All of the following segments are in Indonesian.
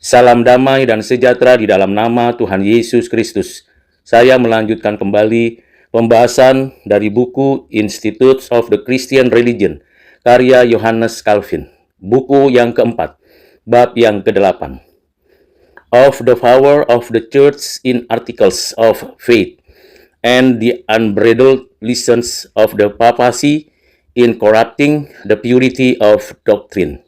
Salam damai dan sejahtera di dalam nama Tuhan Yesus Kristus. Saya melanjutkan kembali pembahasan dari buku Institutes of the Christian Religion, karya Johannes Calvin. Buku yang keempat, bab yang ke-8. Of the power of the Church in Articles of Faith and the unbridled license of the papacy in corrupting the purity of doctrine.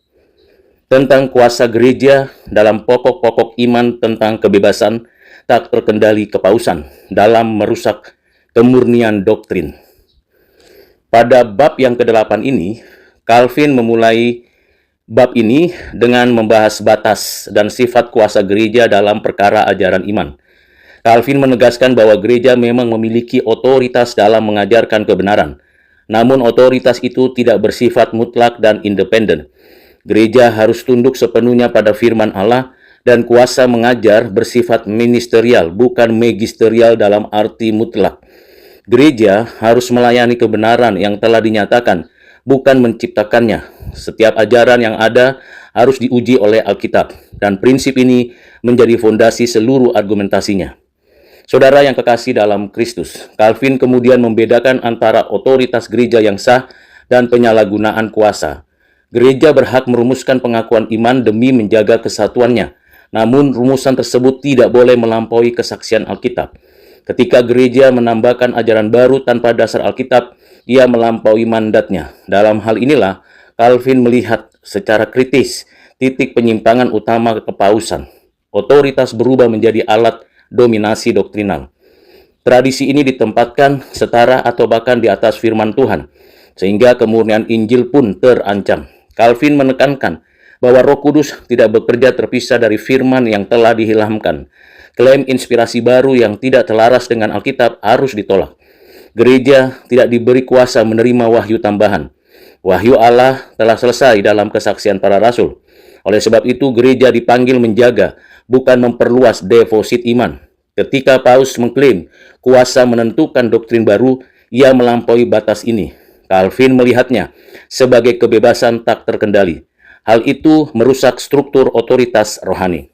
Tentang kuasa gereja dalam pokok-pokok iman tentang kebebasan tak terkendali kepausan dalam merusak kemurnian doktrin. Pada bab yang ke-8 ini, Calvin memulai bab ini dengan membahas batas dan sifat kuasa gereja dalam perkara ajaran iman. Calvin menegaskan bahwa gereja memang memiliki otoritas dalam mengajarkan kebenaran, namun otoritas itu tidak bersifat mutlak dan independen. Gereja harus tunduk sepenuhnya pada firman Allah dan kuasa mengajar bersifat ministerial, bukan magisterial dalam arti mutlak. Gereja harus melayani kebenaran yang telah dinyatakan, bukan menciptakannya. Setiap ajaran yang ada harus diuji oleh Alkitab, dan prinsip ini menjadi fondasi seluruh argumentasinya. Saudara yang kekasih dalam Kristus, Calvin kemudian membedakan antara otoritas gereja yang sah dan penyalahgunaan kuasa. Gereja berhak merumuskan pengakuan iman demi menjaga kesatuannya, namun rumusan tersebut tidak boleh melampaui kesaksian Alkitab. Ketika gereja menambahkan ajaran baru tanpa dasar Alkitab, ia melampaui mandatnya. Dalam hal inilah, Calvin melihat secara kritis titik penyimpangan utama kepausan. Otoritas berubah menjadi alat dominasi doktrinal. Tradisi ini ditempatkan setara atau bahkan di atas firman Tuhan, sehingga kemurnian Injil pun terancam. Calvin menekankan bahwa Roh Kudus tidak bekerja terpisah dari firman yang telah diilhamkan. Klaim inspirasi baru yang tidak selaras dengan Alkitab harus ditolak. Gereja tidak diberi kuasa menerima wahyu tambahan. Wahyu Allah telah selesai dalam kesaksian para rasul. Oleh sebab itu, gereja dipanggil menjaga, bukan memperluas deposit iman. Ketika Paus mengklaim kuasa menentukan doktrin baru, ia melampaui batas ini. Calvin melihatnya sebagai kebebasan tak terkendali. Hal itu merusak struktur otoritas rohani.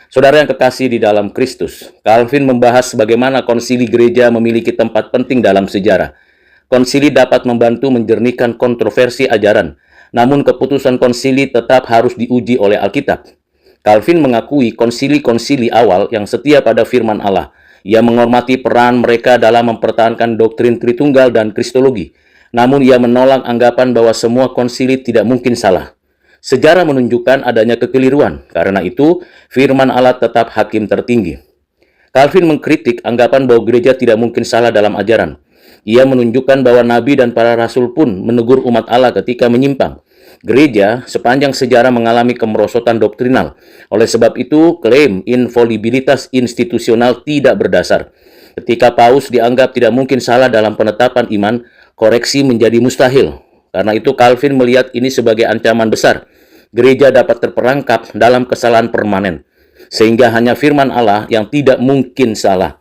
Saudara yang kekasih di dalam Kristus, Calvin membahas bagaimana konsili gereja memiliki tempat penting dalam sejarah. Konsili dapat membantu menjernihkan kontroversi ajaran, namun keputusan konsili tetap harus diuji oleh Alkitab. Calvin mengakui konsili-konsili awal yang setia pada firman Allah. Ia menghormati peran mereka dalam mempertahankan doktrin Tritunggal dan Kristologi. Namun ia menolak anggapan bahwa semua konsili tidak mungkin salah. Sejarah menunjukkan adanya kekeliruan, karena itu firman Allah tetap hakim tertinggi. Calvin mengkritik anggapan bahwa gereja tidak mungkin salah dalam ajaran. Ia menunjukkan bahwa nabi dan para rasul pun menegur umat Allah ketika menyimpang. Gereja sepanjang sejarah mengalami kemerosotan doktrinal. Oleh sebab itu, klaim infalibilitas institusional tidak berdasar. Ketika Paus dianggap tidak mungkin salah dalam penetapan iman, koreksi menjadi mustahil. Karena itu Calvin melihat ini sebagai ancaman besar. Gereja dapat terperangkap dalam kesalahan permanen, sehingga hanya firman Allah yang tidak mungkin salah.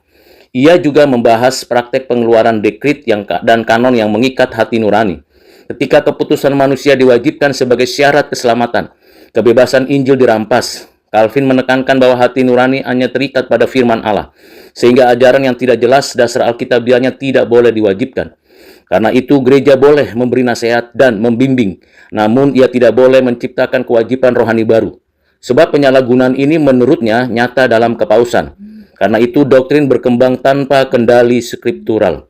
Ia juga membahas praktek pengeluaran dekrit dan kanon yang mengikat hati nurani. Ketika keputusan manusia diwajibkan sebagai syarat keselamatan, kebebasan Injil dirampas. Calvin menekankan bahwa hati nurani hanya terikat pada firman Allah, sehingga ajaran yang tidak jelas dasar alkitabiahnya tidak boleh diwajibkan. Karena itu gereja boleh memberi nasihat dan membimbing, namun ia tidak boleh menciptakan kewajiban rohani baru. Sebab penyalahgunaan ini menurutnya nyata dalam kepausan. Karena itu doktrin berkembang tanpa kendali skriptural.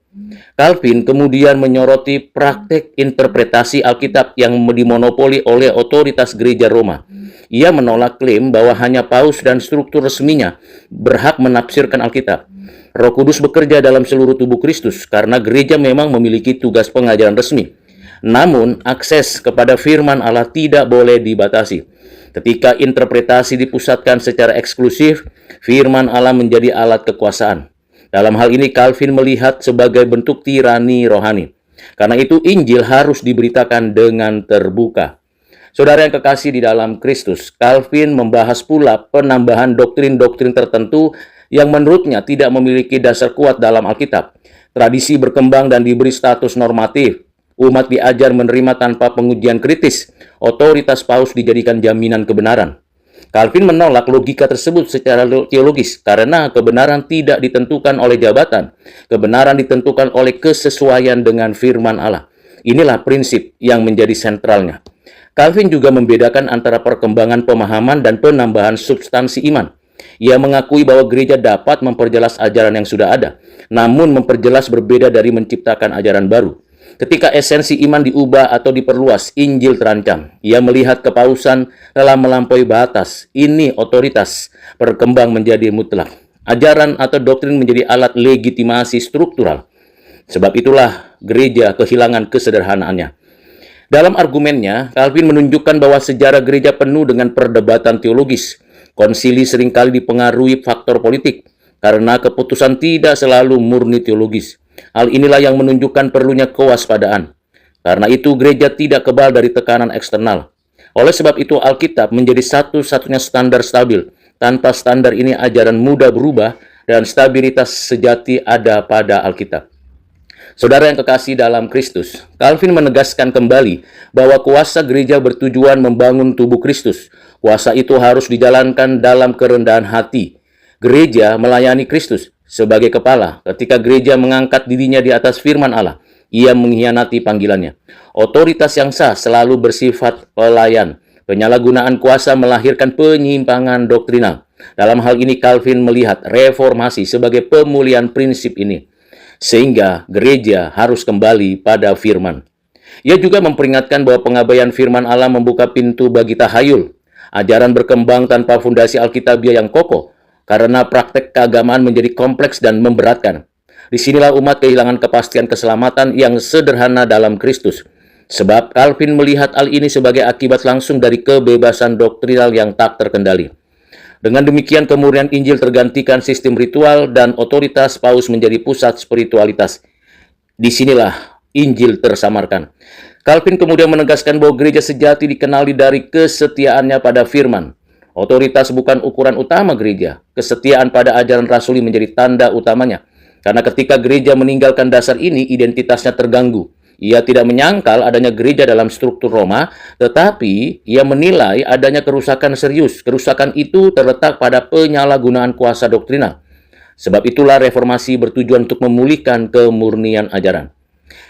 Calvin kemudian menyoroti praktek interpretasi Alkitab yang dimonopoli oleh otoritas gereja Roma. Ia menolak klaim bahwa hanya Paus dan struktur resminya berhak menafsirkan Alkitab. Roh Kudus bekerja dalam seluruh tubuh Kristus karena gereja memang memiliki tugas pengajaran resmi. Namun, akses kepada firman Allah tidak boleh dibatasi. Ketika interpretasi dipusatkan secara eksklusif, firman Allah menjadi alat kekuasaan. Dalam hal ini, Calvin melihat sebagai bentuk tirani rohani. Karena itu, Injil harus diberitakan dengan terbuka. Saudara yang kekasih di dalam Kristus, Calvin membahas pula penambahan doktrin-doktrin tertentu yang menurutnya tidak memiliki dasar kuat dalam Alkitab. Tradisi berkembang dan diberi status normatif. Umat diajar menerima tanpa pengujian kritis. Otoritas Paus dijadikan jaminan kebenaran. Calvin menolak logika tersebut secara teologis karena kebenaran tidak ditentukan oleh jabatan, kebenaran ditentukan oleh kesesuaian dengan firman Allah. Inilah prinsip yang menjadi sentralnya. Calvin juga membedakan antara perkembangan pemahaman dan penambahan substansi iman. Ia mengakui bahwa gereja dapat memperjelas ajaran yang sudah ada, namun memperjelas berbeda dari menciptakan ajaran baru. Ketika esensi iman diubah atau diperluas, Injil terancam. Ia melihat kepausan telah melampaui batas. Ini otoritas berkembang menjadi mutlak. Ajaran atau doktrin menjadi alat legitimasi struktural. Sebab itulah gereja kehilangan kesederhanaannya. Dalam argumennya, Calvin menunjukkan bahwa sejarah gereja penuh dengan perdebatan teologis. Konsili seringkali dipengaruhi faktor politik, karena keputusan tidak selalu murni teologis. Hal inilah yang menunjukkan perlunya kewaspadaan. Karena itu, gereja tidak kebal dari tekanan eksternal. Oleh sebab itu, Alkitab menjadi satu-satunya standar stabil. Tanpa standar ini, ajaran mudah berubah dan stabilitas sejati ada pada Alkitab. Saudara yang kekasih dalam Kristus, Calvin menegaskan kembali bahwa kuasa gereja bertujuan membangun tubuh Kristus. Kuasa itu harus dijalankan dalam kerendahan hati. Gereja melayani Kristus sebagai kepala. Ketika gereja mengangkat dirinya di atas firman Allah, ia mengkhianati panggilannya. Otoritas yang sah selalu bersifat pelayan. Penyalahgunaan kuasa melahirkan penyimpangan doktrinal. Dalam hal ini, Calvin melihat reformasi sebagai pemulihan prinsip ini, sehingga gereja harus kembali pada firman. Ia juga memperingatkan bahwa pengabaian firman Allah membuka pintu bagi tahayul. Ajaran berkembang tanpa fondasi Alkitabiah yang kokoh, karena praktek keagamaan menjadi kompleks dan memberatkan. Disinilah umat kehilangan kepastian keselamatan yang sederhana dalam Kristus. Sebab Calvin melihat hal ini sebagai akibat langsung dari kebebasan doktrinal yang tak terkendali. Dengan demikian, kemurnian Injil tergantikan sistem ritual dan otoritas Paus menjadi pusat spiritualitas. Disinilah Injil tersamarkan. Calvin kemudian menegaskan bahwa gereja sejati dikenali dari kesetiaannya pada firman. Otoritas bukan ukuran utama gereja. Kesetiaan pada ajaran rasuli menjadi tanda utamanya. Karena ketika gereja meninggalkan dasar ini, identitasnya terganggu. Ia tidak menyangkal adanya gereja dalam struktur Roma, tetapi ia menilai adanya kerusakan serius. Kerusakan itu terletak pada penyalahgunaan kuasa doktrinal. Sebab itulah reformasi bertujuan untuk memulihkan kemurnian ajaran.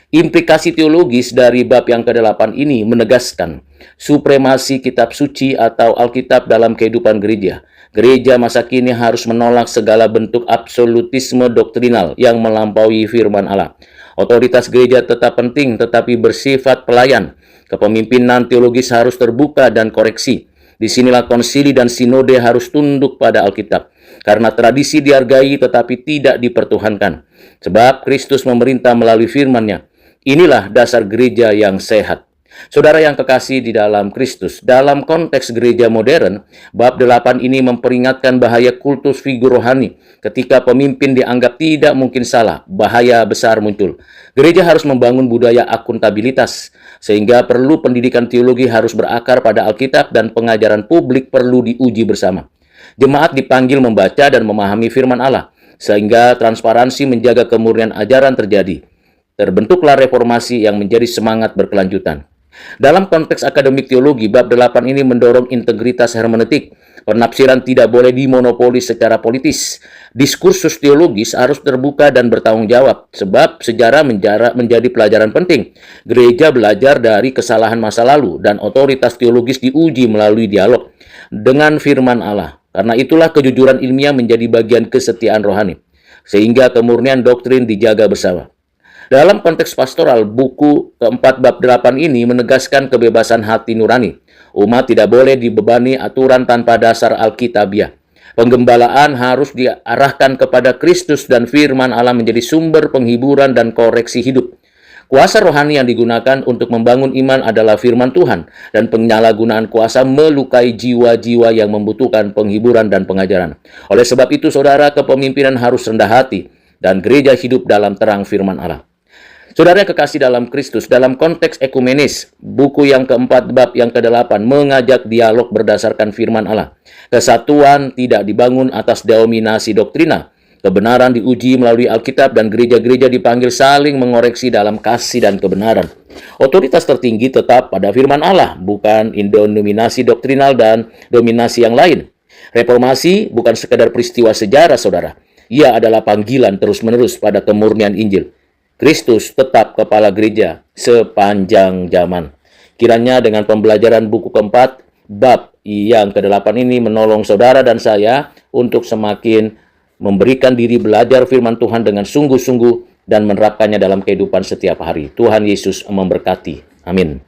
Implikasi teologis dari bab yang ke-8 ini menegaskan supremasi kitab suci atau Alkitab dalam kehidupan gereja. Gereja masa kini harus menolak segala bentuk absolutisme doktrinal yang melampaui firman Allah. Otoritas gereja tetap penting tetapi bersifat pelayan. Kepemimpinan teologis harus terbuka dan koreksi. Disinilah konsili dan sinode harus tunduk pada Alkitab. Karena tradisi dihargai tetapi tidak dipertuhankan. Sebab Kristus memerintah melalui firman-Nya. Inilah dasar gereja yang sehat. Saudara yang kekasih di dalam Kristus, dalam konteks gereja modern, bab 8 ini memperingatkan bahaya kultus figur rohani. Ketika pemimpin dianggap tidak mungkin salah, bahaya besar muncul. Gereja harus membangun budaya akuntabilitas, sehingga perlu pendidikan teologi harus berakar pada Alkitab dan pengajaran publik perlu diuji bersama. Jemaat dipanggil membaca dan memahami firman Allah, sehingga transparansi menjaga kemurnian ajaran terjadi. Terbentuklah reformasi yang menjadi semangat berkelanjutan. Dalam konteks akademik teologi, bab 8 ini mendorong integritas hermeneutik. Penafsiran tidak boleh dimonopoli secara politis. Diskursus teologis harus terbuka dan bertanggung jawab, sebab sejarah menjadi pelajaran penting. Gereja belajar dari kesalahan masa lalu, dan otoritas teologis diuji melalui dialog dengan firman Allah. Karena itulah kejujuran ilmiah menjadi bagian kesetiaan rohani, sehingga kemurnian doktrin dijaga bersama. Dalam konteks pastoral, buku keempat bab 8 ini menegaskan kebebasan hati nurani. Umat tidak boleh dibebani aturan tanpa dasar Alkitabiah. Penggembalaan harus diarahkan kepada Kristus dan firman Allah menjadi sumber penghiburan dan koreksi hidup. Kuasa rohani yang digunakan untuk membangun iman adalah firman Tuhan, dan penyalahgunaan kuasa melukai jiwa-jiwa yang membutuhkan penghiburan dan pengajaran. Oleh sebab itu, saudara, kepemimpinan harus rendah hati, dan gereja hidup dalam terang firman Allah. Saudara yang kekasih dalam Kristus, dalam konteks ekumenis, buku yang keempat bab yang ke-8 mengajak dialog berdasarkan firman Allah. Kesatuan tidak dibangun atas dominasi doktrinal. Kebenaran diuji melalui Alkitab dan gereja-gereja dipanggil saling mengoreksi dalam kasih dan kebenaran. Otoritas tertinggi tetap pada firman Allah, bukan dominasi doktrinal dan dominasi yang lain. Reformasi bukan sekadar peristiwa sejarah, saudara. Ia adalah panggilan terus-menerus pada kemurnian Injil. Kristus tetap kepala gereja sepanjang zaman. Kiranya dengan pembelajaran buku keempat, bab yang ke-8 ini menolong saudara dan saya untuk semakin memberikan diri belajar firman Tuhan dengan sungguh-sungguh dan menerapkannya dalam kehidupan setiap hari. Tuhan Yesus memberkati. Amin.